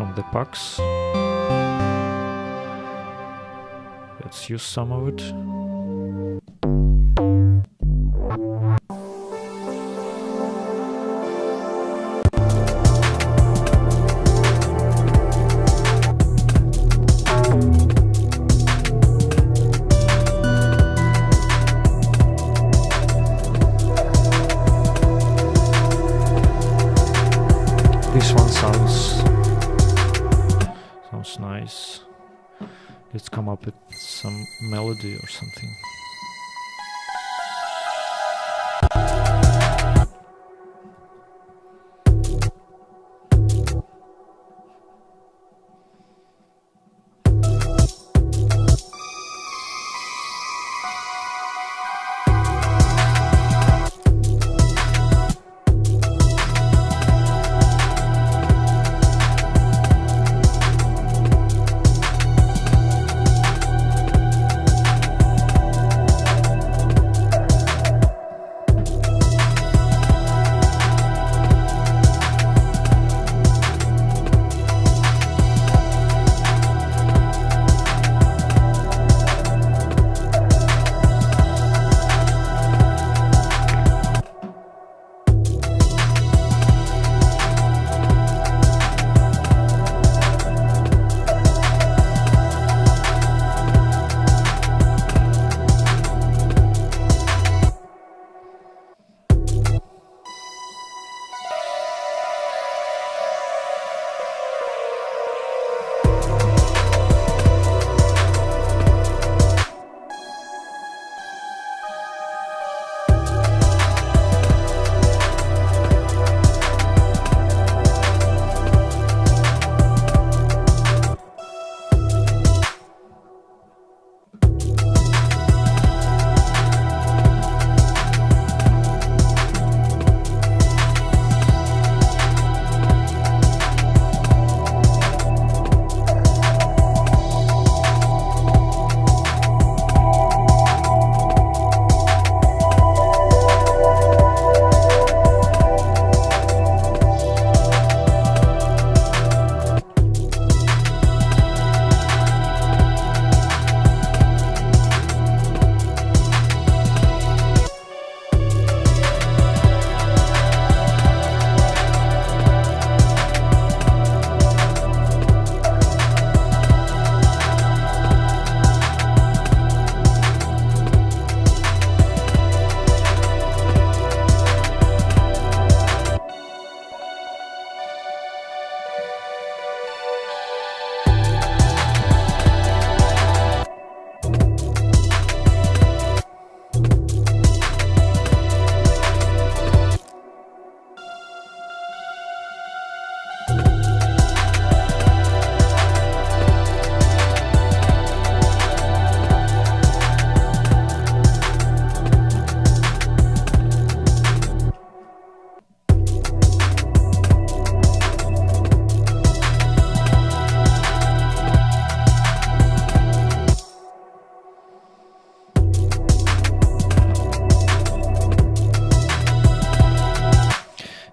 from the packs. Let's use some of it. This one sounds nice. Let's come up with some melody or something.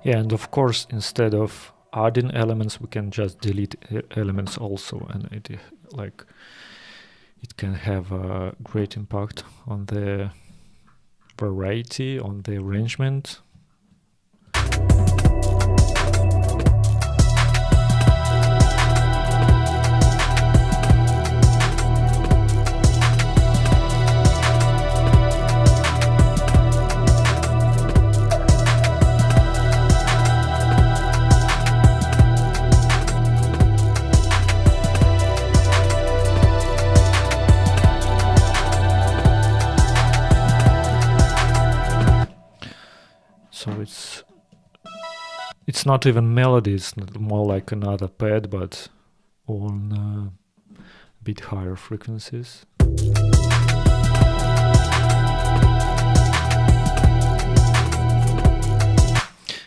Yeah, and of course, instead of adding elements, we can just delete elements also, and it can have a great impact on the variety, on the arrangement. So it's not even melody, it's more like another pad, but on a bit higher frequencies.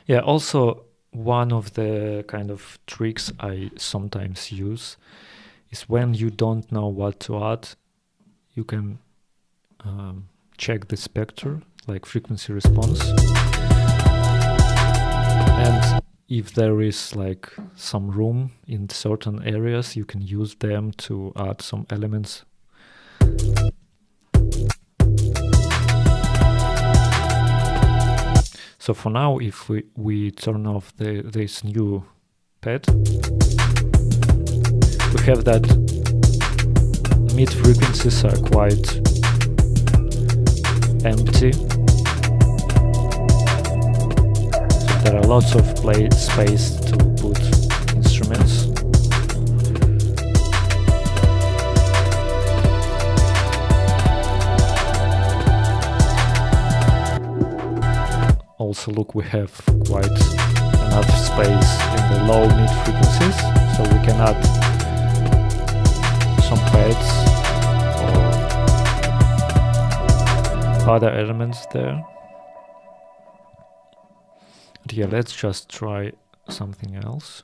Yeah, also one of the kind of tricks I sometimes use is when you don't know what to add, you can check the spectre, like frequency response, and if there is like some room in certain areas, you can use them to add some elements. So for now, if we turn off this new pad, we have that mid frequencies are quite empty. So there are lots of space to put instruments. Also, look, we have quite enough space in the low mid frequencies, so we can add some pads or other elements there. But yeah, let's just try something else.